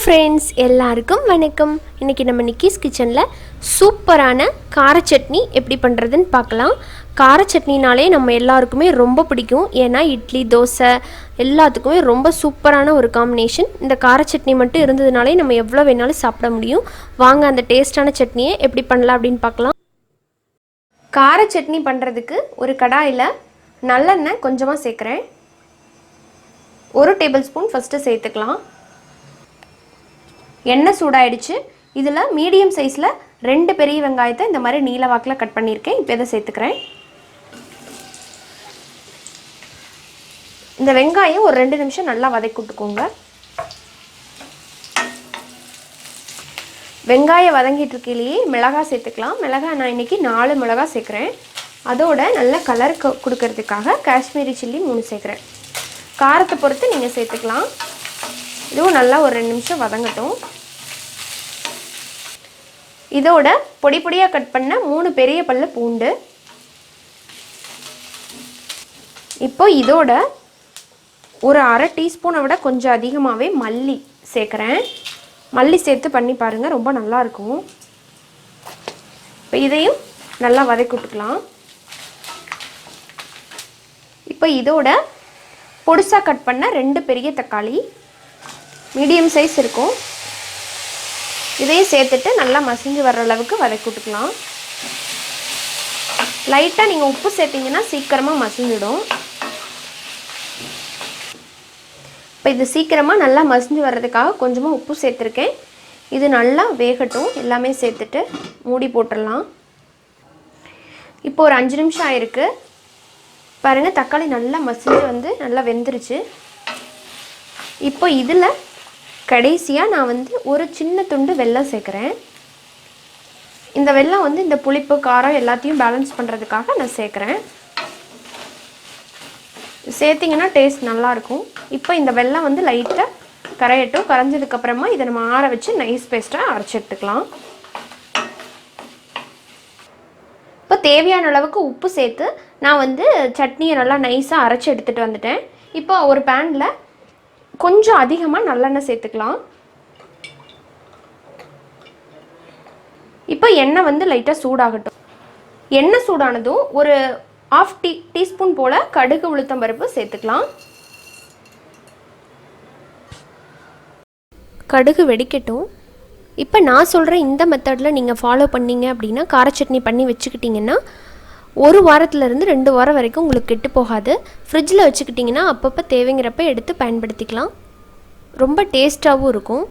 friends எல்லாருக்கும் வணக்கம் இன்னைக்கு நம்ம நிக்கிஸ் கிச்சன்ல சூப்பரான கார சட்னி எப்படி பண்றதுன்னு பார்க்கலாம் கார சட்னினாலே நம்ம எல்லாருக்குமே ரொம்ப பிடிக்கும் ஏனா இட்லி தோசை எல்லாத்துக்குமே ரொம்ப சூப்பரான ஒரு காம்பினேஷன் இந்த கார சட்னி மட்டும் இருந்ததனாலே நம்ம எவ்வளவு வேணாலும் சாப்பிட முடியும் வாங்க அந்த டேஸ்டான சட்னியை எப்படி பண்ணலாம் அப்படினு பார்க்கலாம் கார சட்னி பண்றதுக்கு ஒரு கடாயில நல்லெண்ணெய் கொஞ்சமா சேர்க்கிறேன் 1 டேபிள்ஸ்பூன் ஃபர்ஸ்ட் சேர்த்துக்கலாம் எண்ணெய் சூடாயிடுச்சு இதுல மீடியம் சைஸ்ல ரெண்டு பெரிய வெங்காயத்தை இந்த மாதிரி நீல வாக்குல கட் பண்ணிருக்கேன் இப்போ இத சேர்த்துக்கிறேன் இந்த வெங்காயம் ஒரு 2 நிமிஷம் நல்லா வதக்கிட்டுக்கோங்க வெங்காயம் வதங்கிட்டு இருக்கீங்களே மிளகாய் சேர்த்துக்கலாம் மிளகாய் நான் இன்னைக்கு 4 மிளகாய் சேர்க்கிறேன் அதோட நல்ல கலர் கொடுக்கிறதுக்காக காஷ்மீரி சில்லி 3 சேர்க்கிறேன் காரத்தை பொறுத்து நீங்க சேர்த்துக்கலாம் இதுவும் நல்லா ஒரு 2 நிமிஷம் வதங்கட்டும் இதோட பொடி பொடியா கட் பண்ண 3 பெரிய பல்லு பூண்டு இப்போ இதோட ஒரு 1/2 டீஸ்பூனை விட கொஞ்சம் அதிகமாவே மல்லி சேர்க்கறேன் மல்லி சேர்த்து பண்ணி பாருங்க ரொம்ப நல்லா இருக்கும் இப்போ இதையும் நல்லா வதக்கி விட்டுக்கலாம் இப்போ இதோட பொடிசா கட் பண்ண 2 பெரிய தக்காளி மீடியம் சைஸ் இருக்கும் இதையும் சேர்த்துட்டு நல்லா மசிஞ்சு வர்ற அளவுக்கு வதக்கி விட்டுக்கலாம் லைட்டா நீங்க உப்பு சேர்த்தீங்கன்னா சீக்கிரமா மசிஞ்சிடும் இப்போ இது சீக்கிரமா நல்லா மசிஞ்சு வர்றதுக்காக கொஞ்சமா உப்பு சேர்த்திருக்கேன் இது நல்லா வேகட்டும் எல்லாமே சேர்த்துட்டு மூடி போட்டுறலாம் இப்போ ஒரு 5 நிமிஷம் ஆயிருக்கு பாருங்க தக்காளி நல்லா மசிஞ்சு வந்து நல்லா வெந்திருச்சு இப்போ இதுல கடைசியா நான் வந்து ஒரு சின்ன துண்டு வெல்லம் சேர்க்கறேன் இந்த வெல்லம் வந்து இந்த புளிப்பு காரம் எல்லாத்தையும் பேலன்ஸ் பண்றதுக்காக நான் சேர்க்கறேன் சேர்த்தீங்கன்னா டேஸ்ட் நல்லா இருக்கும் இப்போ இந்த வெல்லம் வந்து லைட்டா கரையட்டும் கரைஞ்சதுக்கு அப்புறமா இத நம்ம ஆற வச்சு நைஸ் பேஸ்டா அரைச்சு எடுத்துக்கலாம் இப்போ தேவையான அளவுக்கு உப்பு சேர்த்து நான் வந்து சட்னியை நல்லா நைஸா அரைச்சு எடுத்துட்டு வந்துட்டேன் இப்போ ஒரு panல கொஞ்சம் அதிகமா நல்லெண்ணெய் சேர்த்துக்கலாம் இப்போ எண்ணெய் வந்து லைட்டா சூடாகட்டும் எண்ணெய் சூடானதும் ஒரு 1/2 டீஸ்பூன் போல கடுகு உளுத்தம் பருப்பு சேர்த்துக்கலாம் கடுகு வெடிக்கட்டும் இப்போ நான் சொல்ற இந்த மெத்தட்ல நீங்க ஃபாலோ பண்ணீங்க அப்படினா கார சட்னி பண்ணி வெச்சுக்கிட்டீங்கன்னா ஒரு வாரத்துல இருந்து 2 வாரம் வரைக்கும் உங்களுக்கு கெட்டு போகாது ஃப்ரிட்ஜ்ல வச்சுக்கிட்டீங்கன்னா அப்பப்ப தேவைங்கறப்ப எடுத்து பயன்படுத்திக்கலாம் ரொம்ப டேஸ்டாவும் இருக்கும்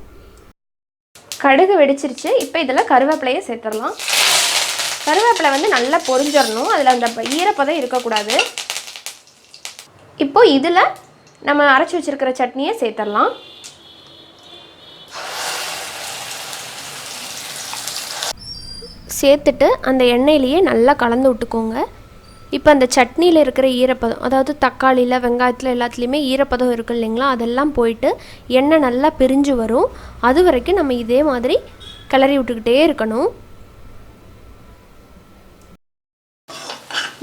கடுகு வெடிச்சிருச்சு இப்போ இதல கருவேப்பிலையை சேர்த்தறலாம் கருவேப்பிலை வந்து நல்லா பொரிஞ்சறணும் அதுல அந்த ஈரப்பதம் இருக்க கூடாது இப்போ இதல நம்ம அரைச்சு வச்சிருக்கிற சட்னியை சேர்த்தறலாம் சேர்த்துட்டு அந்த எண்ணெயிலேயே நல்லா கலந்து விட்டுக்கோங்க இப்போ அந்த சட்னியில் இருக்கிற ஈரப்பதம் அதாவது தக்காளியில் வெங்காயத்தில் எல்லாத்துலேயுமே ஈரப்பதம் இருக்கு இல்லைங்களா அதெல்லாம் போயிட்டு எண்ணெய் நல்லா பிரிஞ்சு வரும் அது வரைக்கும் நம்ம இதே மாதிரி கிளறி விட்டுக்கிட்டே இருக்கணும்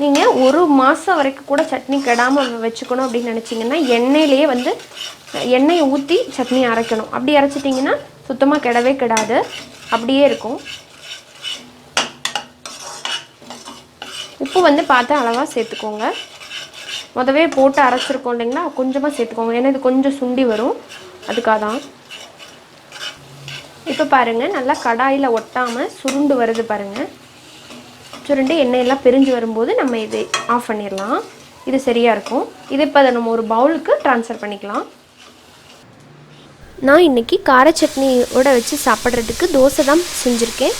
நீங்கள் ஒரு மாதம் வரைக்கும் கூட சட்னி கெடாமல் வச்சுக்கணும் அப்படின்னு நினச்சிங்கன்னா எண்ணெயிலேயே வந்து எண்ணெயை ஊற்றி சட்னி அரைக்கணும் அப்படி அரைச்சிட்டிங்கன்னா சுத்தமாக கெடவே கெடாது அப்படியே இருக்கும் உப்பு வந்து பார்த்து அளவா சேர்த்துக்கோங்க முதவே போட்டு அரைச்சிருக்கோம் இல்லைங்களா கொஞ்சமா சேர்த்துக்கோங்க ஏன்னா இது கொஞ்சம் சுண்டி வரும் அதுக்காக தான் இப்போ பாருங்க நல்லா கடாயில ஒட்டாம சுருண்டு வருது பாருங்க சுருண்டு எண்ணெய் எல்லாம் பிரிஞ்சு வரும்போது நம்ம இதை ஆஃப் பண்ணிடலாம் இது சரியா இருக்கும் இதை இப்போ நம்ம ஒரு பவுலுக்கு ட்ரான்ஸ்ஃபர் பண்ணிக்கலாம் நான் இன்னைக்கு கார சட்னியோட வச்சு சாப்பிட்றதுக்கு தோசை தான் செஞ்சுருக்கேன்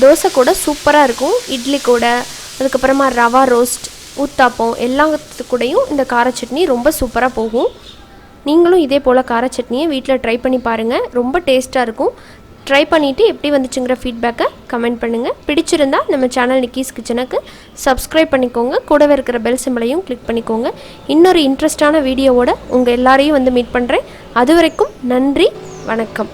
தோசை கூட சூப்பராக இருக்கும் இட்லி கூட அதுக்கப்புறமா ரவா ரோஸ்ட் ஊத்தாப்பம் எல்லாத்து கூடயும் இந்த கார சட்னி ரொம்ப சூப்பராக போகும் நீங்களும் இதே போல் கார சட்னியை வீட்டில் ட்ரை பண்ணி பாருங்கள் ரொம்ப டேஸ்ட்டாக இருக்கும் ட்ரை பண்ணிவிட்டு எப்படி வந்துச்சுங்கிற ஃபீட்பேக்கை கமெண்ட் பண்ணுங்கள் பிடிச்சிருந்தா நம்ம சேனல் நிக்கிஸ் கிச்சனுக்கு சப்ஸ்கிரைப் பண்ணிக்கோங்க கூடவே இருக்கிற பெல் சிம்பலையும் கிளிக் பண்ணிக்கோங்க இன்னொரு இன்ட்ரெஸ்டான வீடியோவோட உங்கள் எல்லாரையும் வந்து மீட் பண்ணுறேன் அது வரைக்கும் நன்றி வணக்கம்